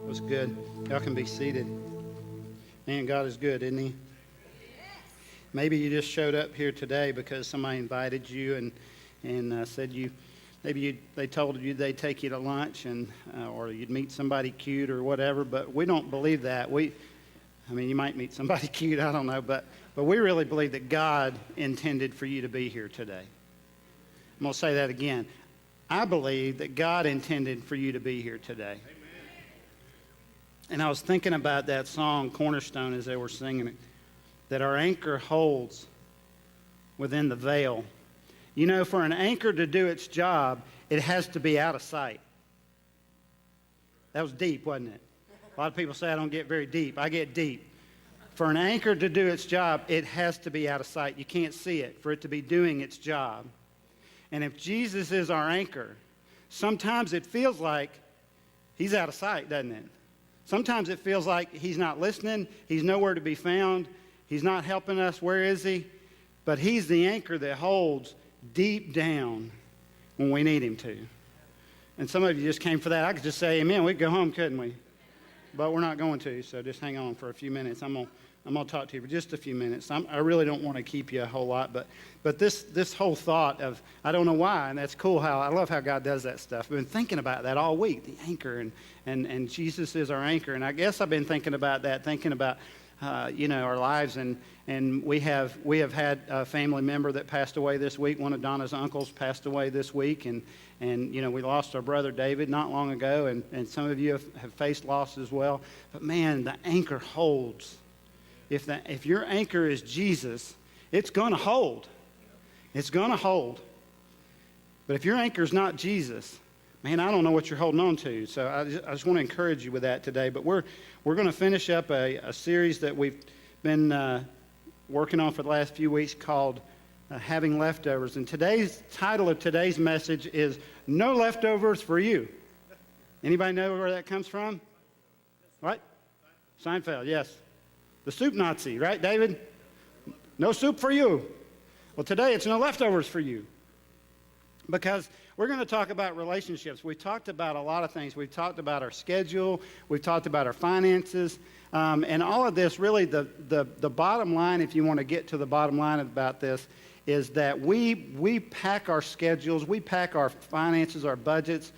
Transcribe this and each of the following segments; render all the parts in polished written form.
was good. Y'all can be seated. Man, God is good, isn't he? Maybe you just showed up here today because somebody invited you and said they told you they'd take you to lunch and or you'd meet somebody cute or whatever, but we don't believe that. You might meet somebody cute, I don't know, but we really believe that God intended for you to be here today. I'm going to say that again. I believe that God intended for you to be here today. Amen. And I was thinking about that song, Cornerstone, as they were singing it, that our anchor holds within the veil. You know, for an anchor to do its job, it has to be out of sight. That was deep, wasn't it? A lot of people say I don't get very deep. I get deep. For an anchor to do its job, it has to be out of sight. You can't see it for it to be doing its job. And if Jesus is our anchor, sometimes it feels like he's out of sight, doesn't it? Sometimes it feels like he's not listening, he's nowhere to be found, he's not helping us. Where is he? But he's the anchor that holds deep down when we need him to. And some of you just came for that. I could just say amen. We could go home, couldn't we? But we're not going to, so just hang on for a few minutes. I'm going to talk to you for just a few minutes. I really don't want to keep you a whole lot, but this whole thought of, I don't know why, and that's cool how, I love how God does that stuff. I've been thinking about that all week, the anchor, and Jesus is our anchor. And I guess I've been thinking about our lives, and we have had a family member that passed away this week. One of Donna's uncles passed away this week, and we lost our brother David not long ago, and some of you have faced loss as well. But man, the anchor holds. If your anchor is Jesus, it's going to hold. It's going to hold. But if your anchor is not Jesus, man, I don't know what you're holding on to. So I just want to encourage you with that today. But we're going to finish up a series that we've been working on for the last few weeks called Having Leftovers. And today's title of today's message is No Leftovers for You. Anybody know where that comes from? What? Seinfeld, yes. The soup Nazi, right, David? No soup for you. Well, today it's no leftovers for you. Because we're going to talk about relationships. We've talked about a lot of things. We've talked about our schedule. We've talked about our finances. And all of this, really, the bottom line, if you want to get to the bottom line about this, is that we pack our schedules. We pack our finances, our budgets,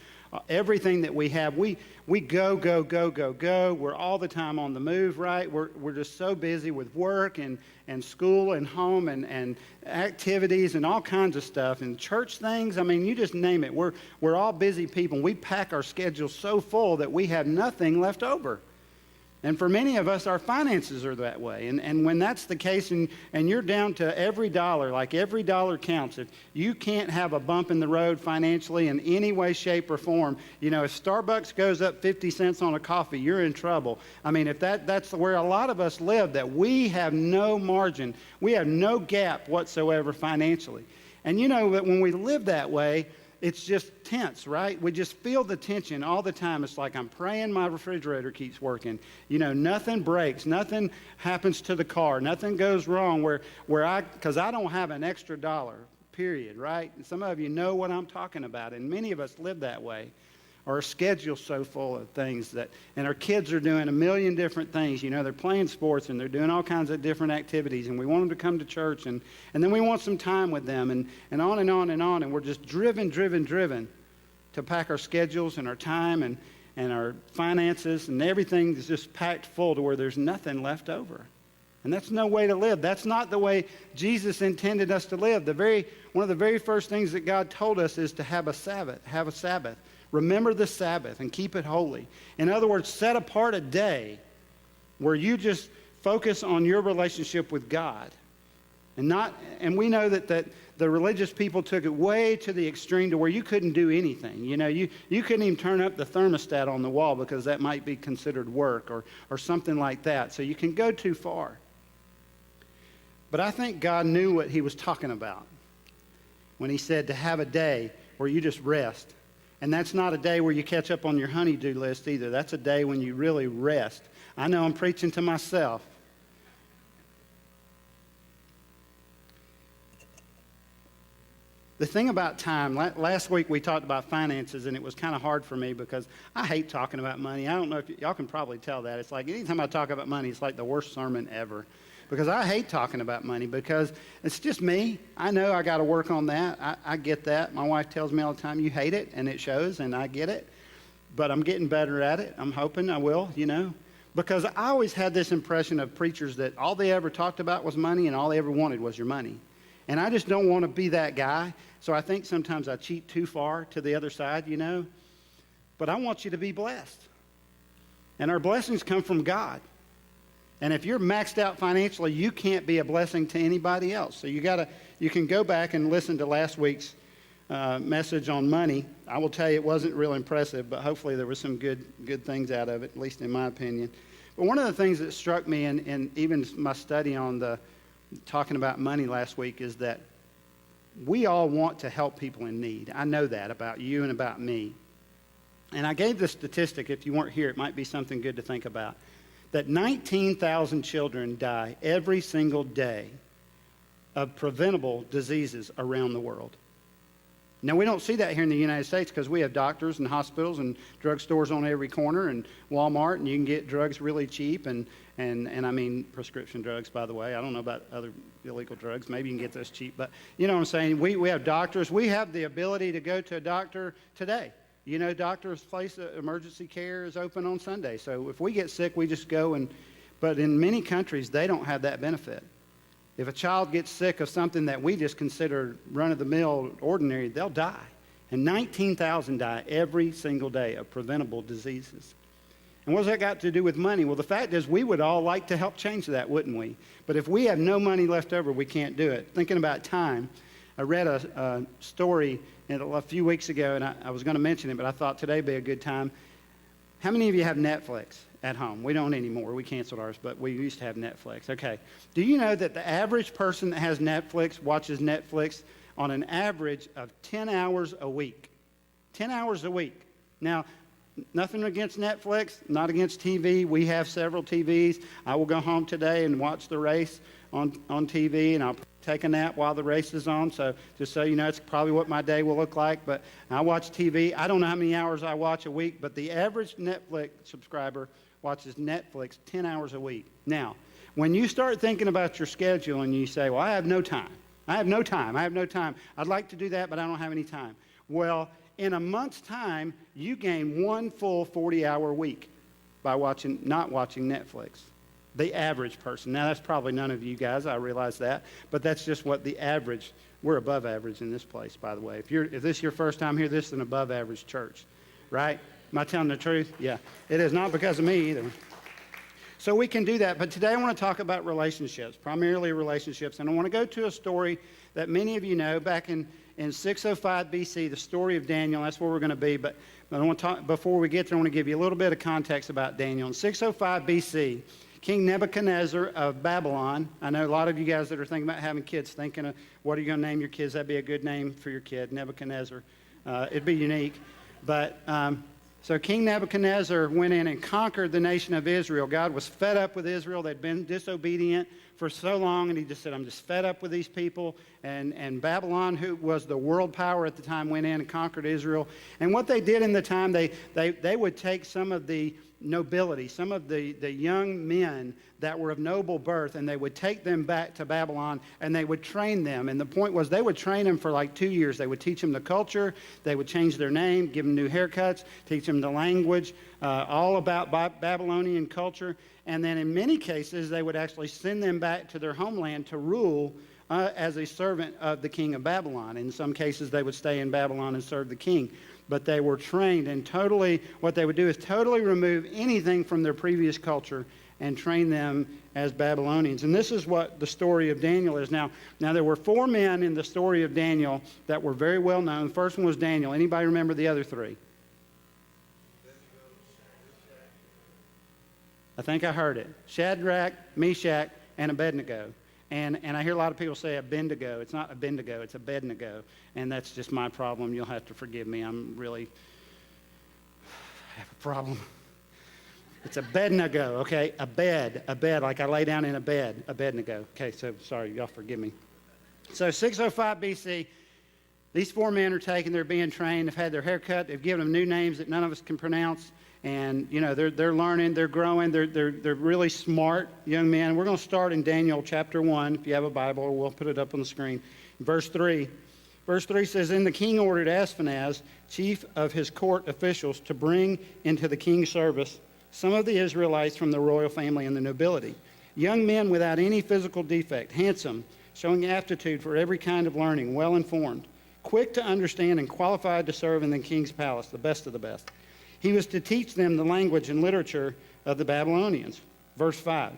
everything that we have. We go. We're all the time on the move, right? We're just so busy with work and school and home and activities and all kinds of stuff and church things. I mean, you just name it. We're all busy people. We pack our schedules so full that we have nothing left over. And for many of us, our finances are that way. And when that's the case and you're down to every dollar, like every dollar counts, if you can't have a bump in the road financially in any way, shape, or form, if Starbucks goes up 50 cents on a coffee, you're in trouble. I mean, if that's where a lot of us live, that we have no margin, we have no gap whatsoever financially. And that when we live that way, it's just tense, right? We just feel the tension all the time. It's like I'm praying my refrigerator keeps working. Nothing breaks. Nothing happens to the car. Nothing goes wrong because I don't have an extra dollar, period, right? And some of you know what I'm talking about, and many of us live that way. Our schedule's so full of things and our kids are doing a million different things. They're playing sports and they're doing all kinds of different activities, and we want them to come to church, and then we want some time with them, and on and on and on, and we're just driven to pack our schedules and our time and our finances, and everything is just packed full to where there's nothing left over. And that's no way to live. That's not the way Jesus intended us to live. One of the very first things that God told us is to have a Sabbath. Remember the Sabbath and keep it holy. In other words, set apart a day where you just focus on your relationship with God. And we know that the religious people took it way to the extreme to where you couldn't do anything. You couldn't even turn up the thermostat on the wall because that might be considered work or something like that. So you can go too far. But I think God knew what he was talking about when he said to have a day where you just rest. And that's not a day where you catch up on your honey-do list either. That's a day when you really rest. I know I'm preaching to myself. The thing about time, last week we talked about finances, and it was kind of hard for me because I hate talking about money. I don't know if y'all can probably tell that. It's like anytime I talk about money, it's like the worst sermon ever. Because I hate talking about money because it's just me. I know I got to work on that. I get that. My wife tells me all the time, you hate it, and it shows, and I get it. But I'm getting better at it. I'm hoping I will, Because I always had this impression of preachers that all they ever talked about was money and all they ever wanted was your money. And I just don't want to be that guy. So I think sometimes I cheat too far to the other side, But I want you to be blessed. And our blessings come from God. And if you're maxed out financially, you can't be a blessing to anybody else. So you can go back and listen to last week's message on money. I will tell you it wasn't real impressive, but hopefully there was some good things out of it, at least in my opinion. But one of the things that struck me in even my study on talking about money last week is that we all want to help people in need. I know that about you and about me. And I gave this statistic, if you weren't here, it might be something good to think about, that 19,000 children die every single day of preventable diseases around the world. Now, we don't see that here in the United States because we have doctors and hospitals and drugstores on every corner and Walmart, and you can get drugs really cheap, and I mean prescription drugs, by the way. I don't know about other illegal drugs. Maybe you can get those cheap. But you know what I'm saying? We have doctors. We have the ability to go to a doctor today. Doctor's place of emergency care is open on Sunday. So if we get sick, we just go. But in many countries, they don't have that benefit. If a child gets sick of something that we just consider run-of-the-mill ordinary, they'll die. And 19,000 die every single day of preventable diseases. And what's that got to do with money? Well, the fact is we would all like to help change that, wouldn't we? But if we have no money left over, we can't do it. Thinking about time, I read a story a few weeks ago, and I was going to mention it, but I thought today would be a good time. How many of you have Netflix at home? We don't anymore. We canceled ours, but we used to have Netflix. Okay. Do you know that the average person that has Netflix watches Netflix on an average of 10 hours a week? 10 hours a week. Now, nothing against Netflix, not against TV. We have several TVs. I will go home today and watch the race on TV, and I'll take a nap while the race is on. So just so you know, it's probably what my day will look like. But I watch TV. I don't know how many hours I watch a week, but the average Netflix subscriber watches Netflix 10 hours a week. Now, when you start thinking about your schedule and you say, well, I have no time. I'd like to do that, but I don't have any time. Well, in a month's time, you gain one full 40-hour week by not watching Netflix. The average person. Now, that's probably none of you guys. I realize that. But that's just what the average, we're above average in this place, by the way. If this is your first time here, this is an above average church, right? Am I telling the truth? Yeah. It is not because of me either. So we can do that. But today I want to talk about relationships, primarily relationships. And I want to go to a story that many of you know back in 605 BC, the story of Daniel. That's where we're going to be. But I want to talk, before we get there, I want to give you a little bit of context about Daniel. In 605 BC, King Nebuchadnezzar of Babylon. I know a lot of you guys that are thinking about having kids, thinking of what are you going to name your kids? That'd be a good name for your kid, Nebuchadnezzar. It'd be unique. But so King Nebuchadnezzar went in and conquered the nation of Israel. God was fed up with Israel. They'd been disobedient for so long, and he just said, I'm just fed up with these people. And Babylon, who was the world power at the time, went in and conquered Israel. And what they did in the time, they would take some of the nobility, some of the young men that were of noble birth, and they would take them back to Babylon, and they would train them. And the point was they would train them for like 2 years. They would teach them the culture. They would change their name, give them new haircuts, teach them the language, all about Babylonian culture. And then in many cases, they would actually send them back to their homeland to rule as a servant of the king of Babylon. In some cases, they would stay in Babylon and serve the king. But they were trained, and what they would do is totally remove anything from their previous culture and train them as Babylonians. And this is what the story of Daniel is. Now there were 4 men in the story of Daniel that were very well known. The first one was Daniel. Anybody remember the other 3? I think I heard it. Shadrach, Meshach, and Abednego. And I hear a lot of people say Abednego. It's not Abednego, it's Abednego. And that's just my problem. You'll have to forgive me. I have a problem. It's Abednego, okay? A bed, like I lay down in a bed, Abednego. Okay, so sorry, y'all forgive me. So 605 BC, These 4 men are taken, they're being trained, they've had their hair cut, they've given them new names that none of us can pronounce, and they're learning, they're growing, they're really smart young men. We're going to start in Daniel chapter 1. If you have a Bible, we'll put it up on the screen. Verse 3. Verse 3 says, "Then the king ordered Ashpenaz, chief of his court officials, to bring into the king's service some of the Israelites from the royal family and the nobility, young men without any physical defect, handsome, showing aptitude for every kind of learning, well-informed, quick to understand and qualified to serve in the king's palace, the best of the best. He was to teach them the language and literature of the Babylonians." Verse 5.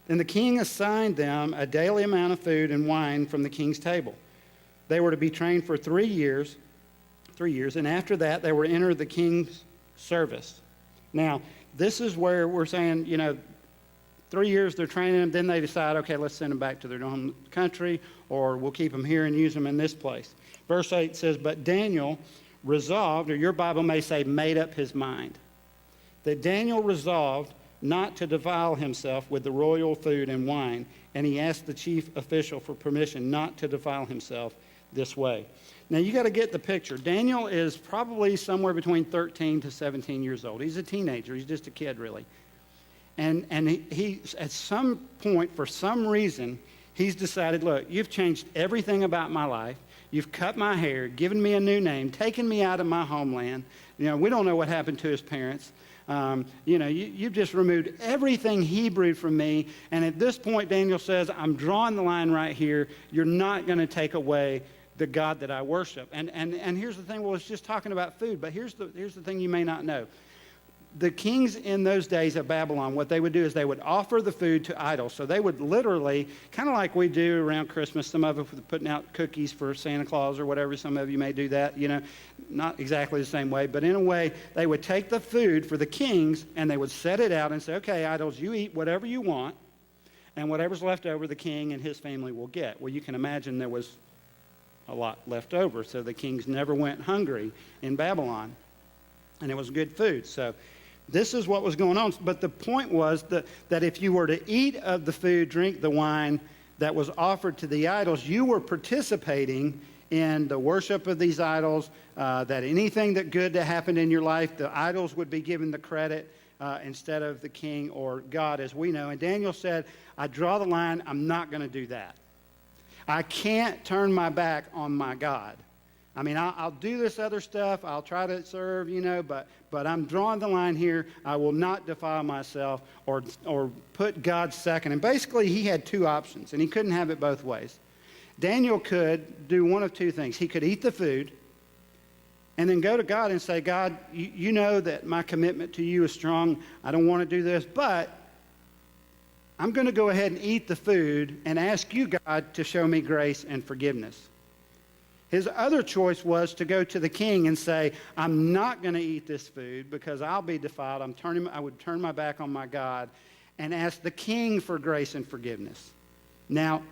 "Then the king assigned them a daily amount of food and wine from the king's table. They were to be trained for 3 years, and after that they were to enter the king's service." Now, this is where we're saying, 3 years they're training them, then they decide, okay, let's send them back to their home country, or we'll keep them here and use them in this place. Verse 8 says, "But Daniel resolved," or your Bible may say made up his mind, that Daniel resolved not to defile himself with the royal food and wine, and he asked the chief official for permission not to defile himself this way. Now, you got to get the picture. Daniel is probably somewhere between 13 to 17 years old. He's a teenager. He's just a kid, really. And he at some point, for some reason, he's decided, look, you've changed everything about my life. You've cut my hair, given me a new name, taken me out of my homeland. We don't know what happened to his parents. You've just removed everything Hebrew from me. And at this point, Daniel says, I'm drawing the line right here. You're not going to take away the God that I worship. And here's the thing. Well, it's just talking about food. But here's the thing you may not know. The kings in those days of Babylon, what they would do is they would offer the food to idols. So they would literally, kind of like we do around Christmas, some of us putting out cookies for Santa Claus or whatever, some of you may do that, not exactly the same way, but in a way, they would take the food for the kings and they would set it out and say, okay, idols, you eat whatever you want, and whatever's left over, the king and his family will get. Well, you can imagine there was a lot left over, so the kings never went hungry in Babylon, and it was good food. So this is what was going on. But the point was that if you were to eat of the food, drink the wine that was offered to the idols, you were participating in the worship of these idols, that anything that good that happened in your life, the idols would be given the credit instead of the king or God, as we know. And Daniel said, I draw the line. I'm not going to do that. I can't turn my back on my God. I mean, I'll do this other stuff. I'll try to serve, but I'm drawing the line here. I will not defile myself or put God second. And basically, he had 2 options, and he couldn't have it both ways. Daniel could do one of 2 things. He could eat the food and then go to God and say, God, you know that my commitment to you is strong. I don't want to do this, but I'm going to go ahead and eat the food and ask you, God, to show me grace and forgiveness. His other choice was to go to the king and say, I'm not going to eat this food because I'll be defiled. I would turn my back on my God and ask the king for grace and forgiveness. Now,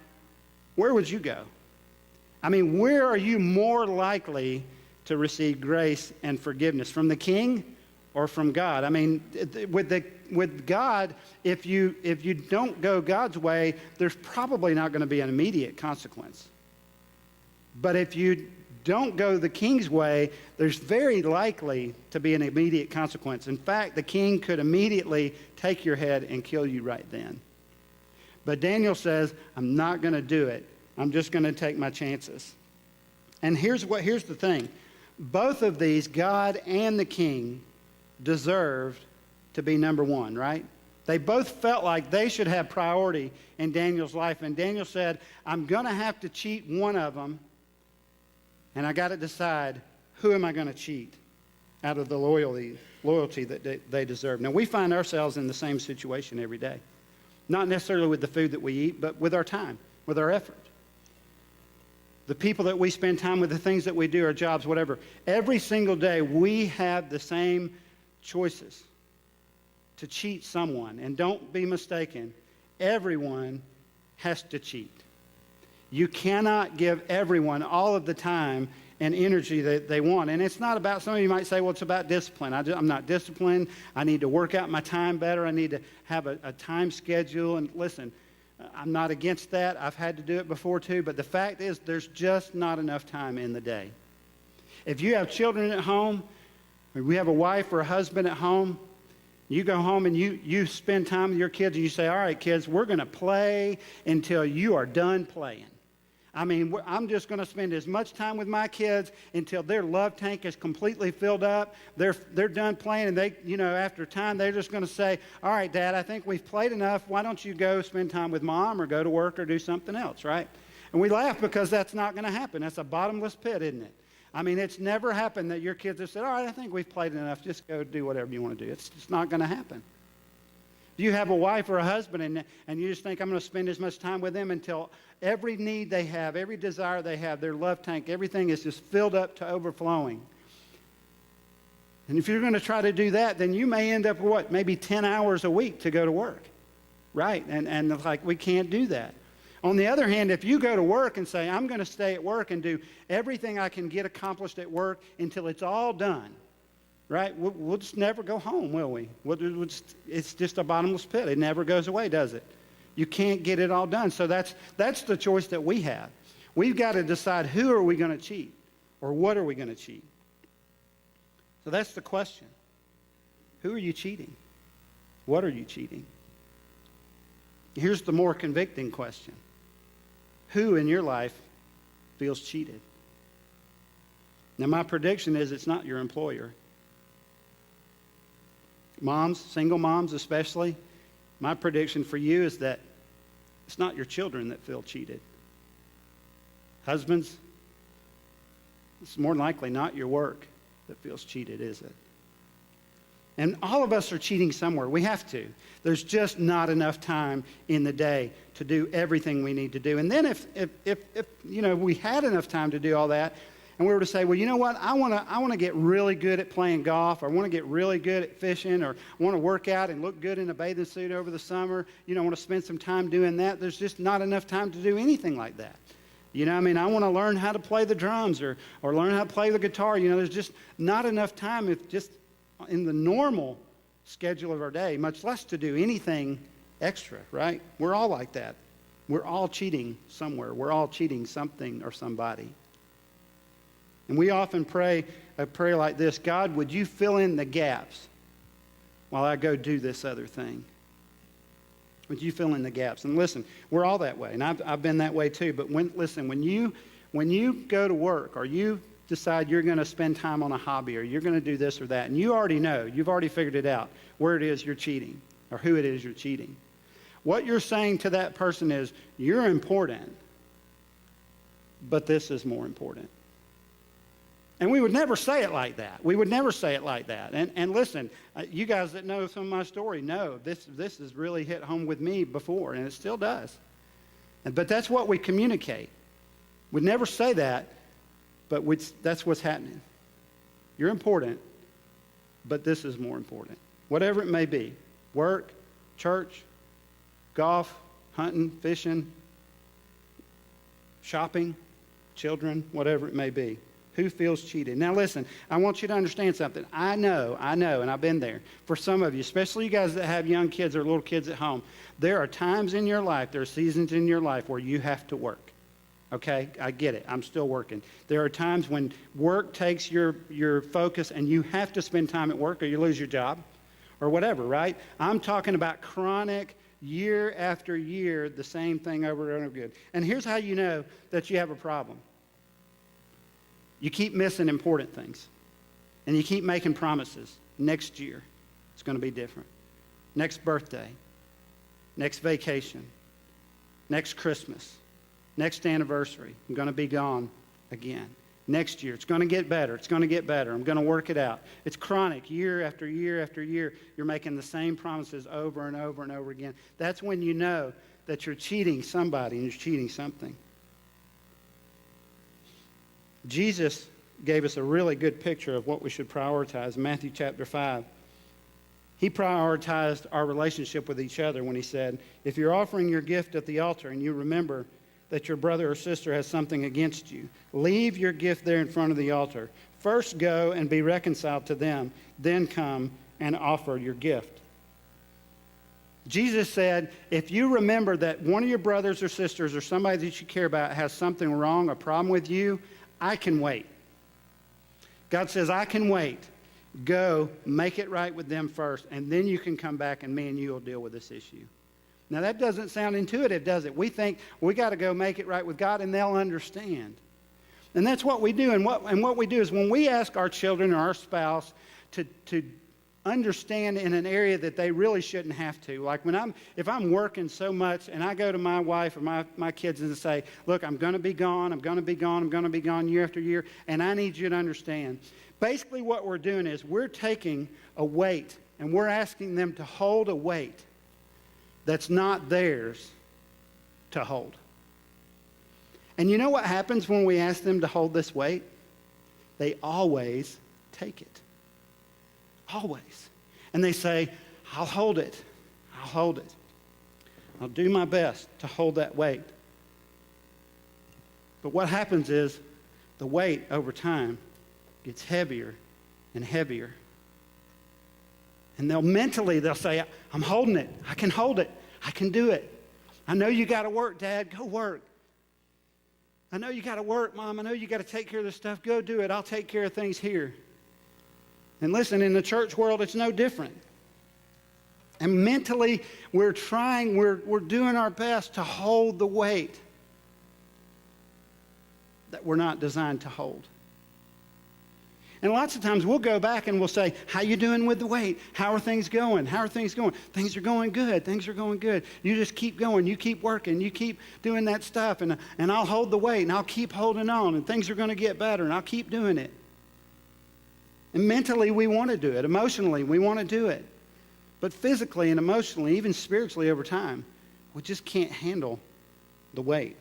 where would you go? I mean, where are you more likely to receive grace and forgiveness? From the king or from God? I mean, with God, if you don't go God's way, there's probably not going to be an immediate consequence. But if you don't go the king's way, there's very likely to be an immediate consequence. In fact, the king could immediately take your head and kill you right then. But Daniel says, I'm not going to do it. I'm just going to take my chances. And here's the thing. Both of these, God and the king, deserved to be number one, right? They both felt like they should have priority in Daniel's life. And Daniel said, I'm going to have to cheat one of them. And I got to decide, who am I going to cheat out of the loyalty that they deserve? Now, we find ourselves in the same situation every day. Not necessarily with the food that we eat, but with our time, with our effort. The people that we spend time with, the things that we do, our jobs, whatever. Every single day, we have the same choices to cheat someone. And don't be mistaken, everyone has to cheat. You cannot give everyone all of the time and energy that they want. And it's not about, some of you might say, well, it's about discipline. I'm not disciplined. I need to work out my time better. I need to have a time schedule. And listen, I'm not against that. I've had to do it before too. But the fact is, there's just not enough time in the day. If you have children at home, or we have a wife or a husband at home, you go home and you spend time with your kids and you say, all right, kids, we're going to play until you are done playing. I mean, I'm just going to spend as much time with my kids until their love tank is completely filled up. They're done playing, and they, after time, they're just going to say, all right, Dad, I think we've played enough. Why don't you go spend time with Mom or go to work or do something else, right? And we laugh because that's not going to happen. That's a bottomless pit, isn't it? I mean, it's never happened that your kids have said, all right, I think we've played enough. Just go do whatever you want to do. It's just not going to happen. If you have a wife or a husband and you just think, I'm going to spend as much time with them until every need they have, every desire they have, their love tank, everything is just filled up to overflowing. And if you're going to try to do that, then you may end up with maybe 10 hours a week to go to work, right? And it's like, we can't do that. On the other hand, if you go to work and say, I'm going to stay at work and do everything I can get accomplished at work until it's all done, right? We'll just never go home, will we? It's just a bottomless pit. It never goes away, does it? You can't get it all done. So that's the choice that we have. We've got to decide, who are we going to cheat, or what are we going to cheat? So that's the question. Who are you cheating? What are you cheating? Here's the more convicting question. Who in your life feels cheated? Now, my prediction is it's not your employer. Moms, single moms especially, my prediction for you is that it's not your children that feel cheated. Husbands, it's more than likely not your work that feels cheated, is it? And all of us are cheating somewhere. We have to. There's just not enough time in the day to do everything we need to do. And then if we had enough time to do all that, and we were to say, well, you know what, I want to get really good at playing golf, or I want to get really good at fishing, or I want to work out and look good in a bathing suit over the summer, I want to spend some time doing that. There's just not enough time to do anything like that. I want to learn how to play the drums or learn how to play the guitar. There's just not enough time if just in the normal schedule of our day, much less to do anything extra, right? We're all like that. We're all cheating somewhere. We're all cheating something or somebody. And we often pray a prayer like this: God, would you fill in the gaps while I go do this other thing? Would you fill in the gaps? And listen, we're all that way, and I've been that way too. But when you go to work, or you decide you're going to spend time on a hobby, or you're going to do this or that, and you already know, you've already figured it out, where it is you're cheating, or who it is you're cheating. What you're saying to that person is, you're important, but this is more important. And we would never say it like that. We would never say it like that. And listen, you guys that know some of my story know this has really hit home with me before, and it still does. But that's what we communicate. We'd never say that, but that's what's happening. You're important, but this is more important. Whatever it may be: work, church, golf, hunting, fishing, shopping, children, whatever it may be. Who feels cheated? Now listen, I want you to understand something. I know, and I've been there. For some of you, especially you guys that have young kids or little kids at home, there are times in your life, there are seasons in your life where you have to work. Okay? I get it. I'm still working. There are times when work takes your focus and you have to spend time at work or you lose your job or whatever, right? I'm talking about chronic, year after year, the same thing over and over again. And here's how you know that you have a problem. You keep missing important things. And you keep making promises. Next year, it's going to be different. Next birthday. Next vacation. Next Christmas. Next anniversary. I'm going to be gone again. Next year, it's going to get better. It's going to get better. I'm going to work it out. It's chronic. Year after year after year, you're making the same promises over and over and over again. That's when you know that you're cheating somebody and you're cheating something. Jesus gave us a really good picture of what we should prioritize in Matthew chapter 5. He prioritized our relationship with each other when he said, if you're offering your gift at the altar and you remember that your brother or sister has something against you, leave your gift there in front of the altar. First go and be reconciled to them, then come and offer your gift. Jesus said, if you remember that one of your brothers or sisters or somebody that you care about has something wrong, a problem with you, I can wait. God says, I can wait. Go, make it right with them first, and then you can come back and me and you will deal with this issue. Now, that doesn't sound intuitive, does it? We think we got to go make it right with God, and they'll understand. And that's what we do. And what we do is when we ask our children or our spouse to understand in an area that they really shouldn't have to. Like if I'm working so much and I go to my wife or my kids and say, look, I'm going to be gone, I'm going to be gone, I'm going to be gone year after year, and I need you to understand. Basically what we're doing is we're taking a weight and we're asking them to hold a weight that's not theirs to hold. And you know what happens when we ask them to hold this weight? They always take it. Always. And they say, I'll hold it. I'll hold it. I'll do my best to hold that weight. But what happens is the weight over time gets heavier and heavier. And they'll say, I'm holding it. I can hold it. I can do it. I know you got to work, Dad. Go work. I know you got to work, Mom. I know you got to take care of this stuff. Go do it. I'll take care of things here. And listen, in the church world, it's no different. And mentally, we're doing our best to hold the weight that we're not designed to hold. And lots of times we'll go back and we'll say, how you doing with the weight? How are things going? How are things going? Things are going good. Things are going good. You just keep going. You keep working. You keep doing that stuff. And I'll hold the weight and I'll keep holding on. And things are going to get better and I'll keep doing it. And mentally we want to do it. Emotionally we want to do it. But physically and emotionally, even spiritually over time, we just can't handle the weight.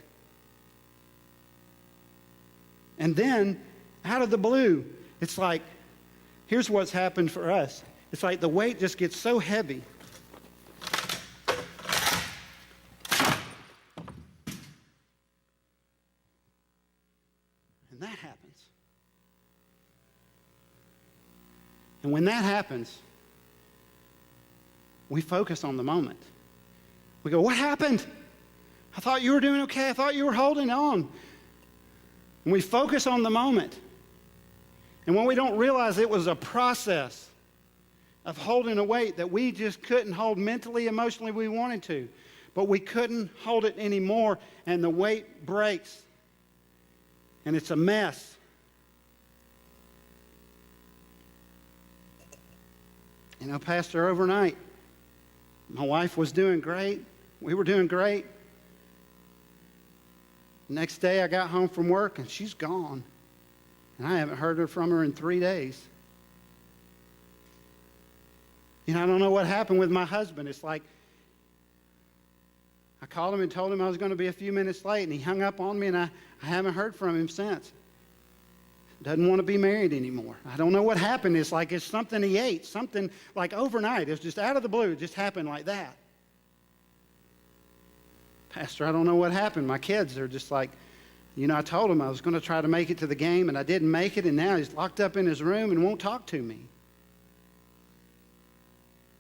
And then, out of the blue, it's like, here's what's happened for us. It's like the weight just gets so heavy. And that happens. And when that happens, we focus on the moment. We go, what happened? I thought you were doing okay. I thought you were holding on. And we focus on the moment. And when we don't realize it was a process of holding a weight that we just couldn't hold mentally, emotionally, we wanted to. But we couldn't hold it anymore, and the weight breaks. And it's a mess. You know, Pastor, overnight, my wife was doing great. We were doing great. Next day, I got home from work, and she's gone. And I haven't heard from her in 3 days. You know, I don't know what happened with my husband. It's like I called him and told him I was going to be a few minutes late, and he hung up on me, and I haven't heard from him since. Doesn't want to be married anymore. I don't know what happened. It's like it's something he ate, something like overnight. It was just out of the blue. It just happened like that. Pastor, I don't know what happened. My kids are just like, you know, I told him I was going to try to make it to the game, and I didn't make it, and now he's locked up in his room and won't talk to me.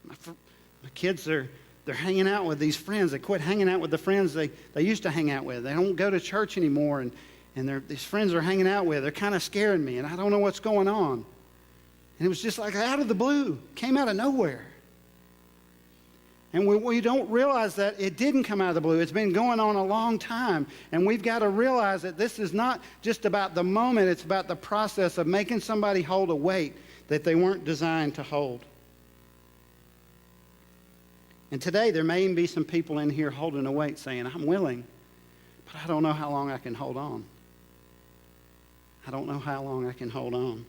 My kids, they're hanging out with these friends. They quit hanging out with the friends they used to hang out with. They don't go to church anymore, and these friends are hanging out with. They're kind of scaring me, and I don't know what's going on. And it was just like out of the blue, came out of nowhere. And we don't realize that it didn't come out of the blue. It's been going on a long time. And we've got to realize that this is not just about the moment. It's about the process of making somebody hold a weight that they weren't designed to hold. And today there may even be some people in here holding a weight saying, I'm willing, but I don't know how long I can hold on. I don't know how long I can hold on.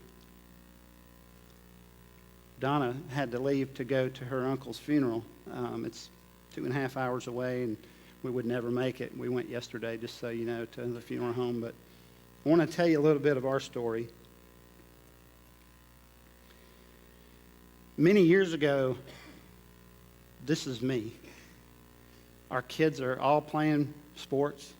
Donna had to leave to go to her uncle's funeral. It's 2.5 hours away, and we would never make it. We went yesterday, just so you know, to the funeral home. But I want to tell you a little bit of our story. Many years ago, this is me. Our kids are all playing sports.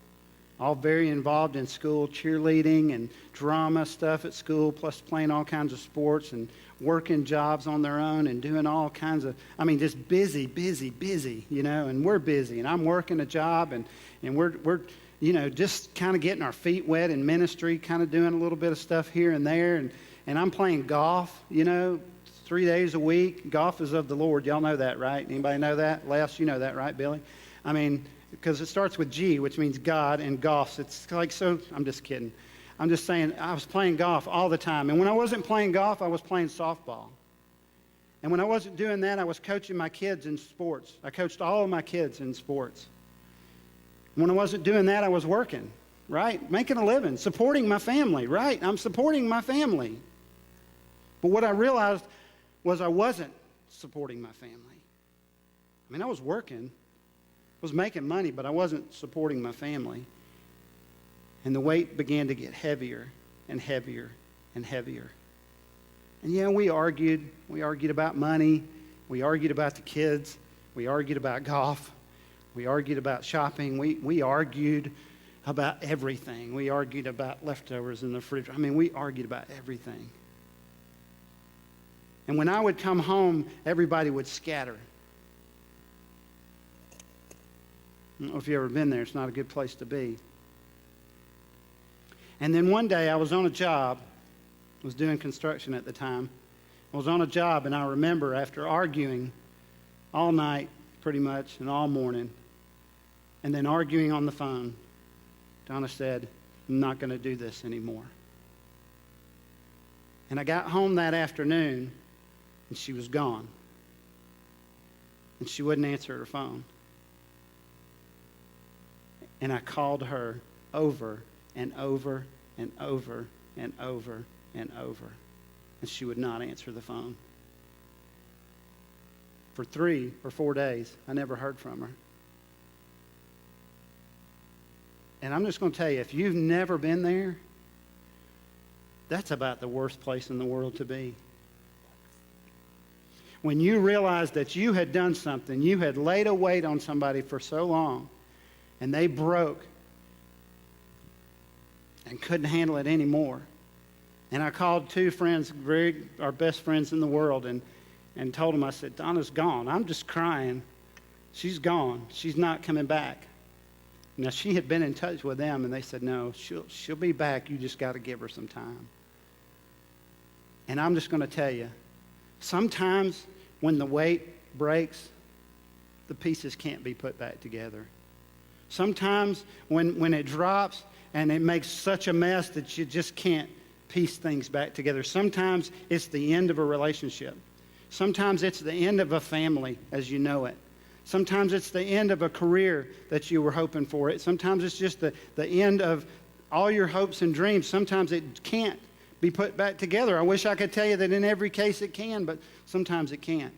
all very involved in school, cheerleading and drama stuff at school, plus playing all kinds of sports and working jobs on their own and doing all kinds of, just busy, and we're busy. And I'm working a job, and we're just kind of getting our feet wet in ministry, kind of doing a little bit of stuff here and there. And I'm playing golf, 3 days a week. Golf is of the Lord. Y'all know that, right? Anybody know that? Les, you know that, right, Billy? Because it starts with G, which means God, and golf. It's like, so, I'm just kidding. I'm just saying, I was playing golf all the time. And when I wasn't playing golf, I was playing softball. And when I wasn't doing that, I was coaching my kids in sports. I coached all of my kids in sports. When I wasn't doing that, I was working, right? Making a living, supporting my family, right? I'm supporting my family. But what I realized was I wasn't supporting my family. I was working, was making money, but I wasn't supporting my family. And the weight began to get heavier and heavier and heavier. And we argued. We argued about money. We argued about the kids. We argued about golf. We argued about shopping. We argued about everything. We argued about leftovers in the fridge. We argued about everything. And when I would come home, everybody would scatter. I don't know if you've ever been there. It's not a good place to be. And then one day I was on a job. I was doing construction at the time. I was on a job, and I remember after arguing all night pretty much and all morning, and then arguing on the phone, Donna said, "I'm not going to do this anymore." And I got home that afternoon, and she was gone. And she wouldn't answer her phone. And I called her over and over and over and over and over. And she would not answer the phone. For 3 or 4 days, I never heard from her. And I'm just going to tell you, if you've never been there, that's about the worst place in the world to be. When you realized that you had done something, you had laid a weight on somebody for so long, and they broke and couldn't handle it anymore. And I called 2 friends, our best friends in the world, and told them, I said, "Donna's gone. I'm just crying. She's gone. She's not coming back." Now, she had been in touch with them, and they said, "No, she'll be back. You just got to give her some time." And I'm just going to tell you, sometimes when the weight breaks, the pieces can't be put back together. Sometimes when it drops and it makes such a mess that you just can't piece things back together. Sometimes it's the end of a relationship. Sometimes it's the end of a family as you know it. Sometimes it's the end of a career that you were hoping for. Sometimes it's just the end of all your hopes and dreams. Sometimes it can't be put back together. I wish I could tell you that in every case it can, but sometimes it can't.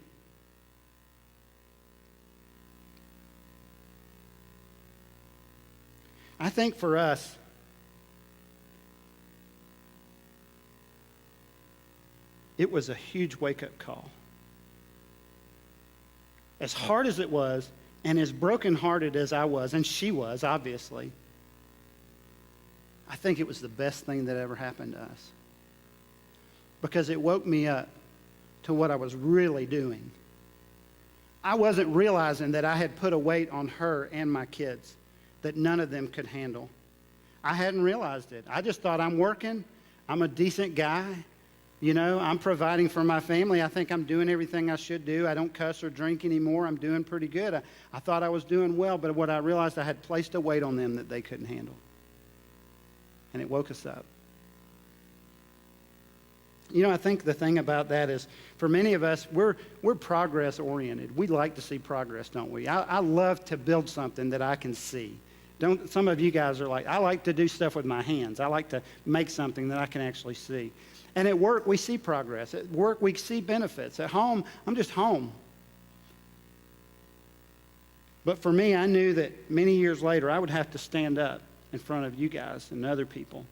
I think for us, it was a huge wake-up call. As hard as it was, and as brokenhearted as I was, and she was, obviously, I think it was the best thing that ever happened to us. Because it woke me up to what I was really doing. I wasn't realizing that I had put a weight on her and my kids that none of them could handle. I hadn't realized it. I just thought, I'm working, I'm a decent guy, I'm providing for my family. I think I'm doing everything I should do. I don't cuss or drink anymore. I'm doing pretty good. I thought I was doing well, but what I realized, I had placed a weight on them that they couldn't handle. And it woke us up. I think the thing about that is, for many of us, we're progress oriented. We like to see progress, don't we? I love to build something that I can see. Some of you guys are like, I like to do stuff with my hands. I like to make something that I can actually see. And at work, we see progress. At work, we see benefits. At home, I'm just home. But for me, I knew that many years later, I would have to stand up in front of you guys and other people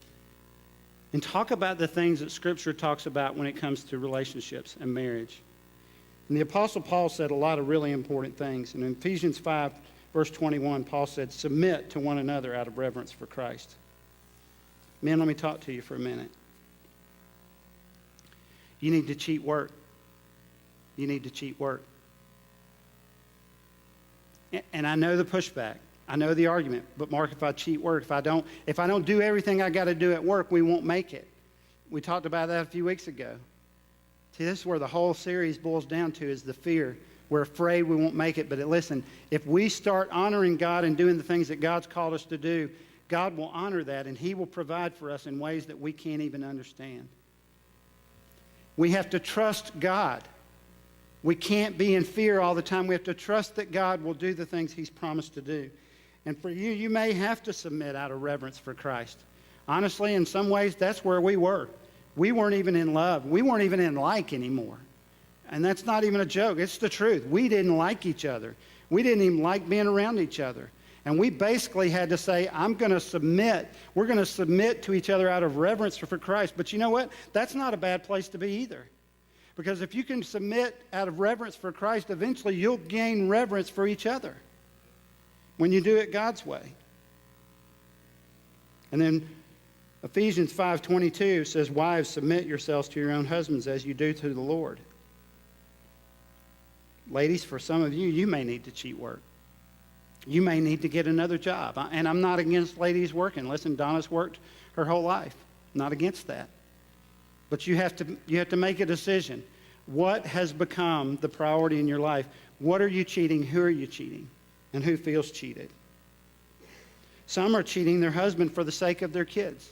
and talk about the things that Scripture talks about when it comes to relationships and marriage. And the Apostle Paul said a lot of really important things. And in Ephesians 5, verse 21, Paul said, submit to one another out of reverence for Christ. Men, let me talk to you for a minute. You need to cheat work. You need to cheat work. And I know the pushback. I know the argument. But Mark, if I cheat work, if I don't do everything I got to do at work, we won't make it. We talked about that a few weeks ago. See, this is where the whole series boils down to, is the fear. We're afraid we won't make it. But listen, if we start honoring God and doing the things that God's called us to do, God will honor that, and He will provide for us in ways that we can't even understand. We have to trust God. We can't be in fear all the time. We have to trust that God will do the things He's promised to do. And for you, you may have to submit out of reverence for Christ. Honestly, in some ways, that's where we were. We weren't even in love. We weren't even in like anymore. And that's not even a joke. It's the truth. We didn't like each other. We didn't even like being around each other. And we basically had to say, I'm going to submit. We're going to submit to each other out of reverence for Christ. But you know what? That's not a bad place to be either. Because if you can submit out of reverence for Christ, eventually you'll gain reverence for each other when you do it God's way. And then Ephesians 5:22 says, wives, submit yourselves to your own husbands as you do to the Lord. Ladies, for some of you, you may need to cheat work. You may need to get another job. And I'm not against ladies working. Listen, Donna's worked her whole life. Not against that. But you have to make a decision. What has become the priority in your life? What are you cheating? Who are you cheating? And who feels cheated? Some are cheating their husband for the sake of their kids.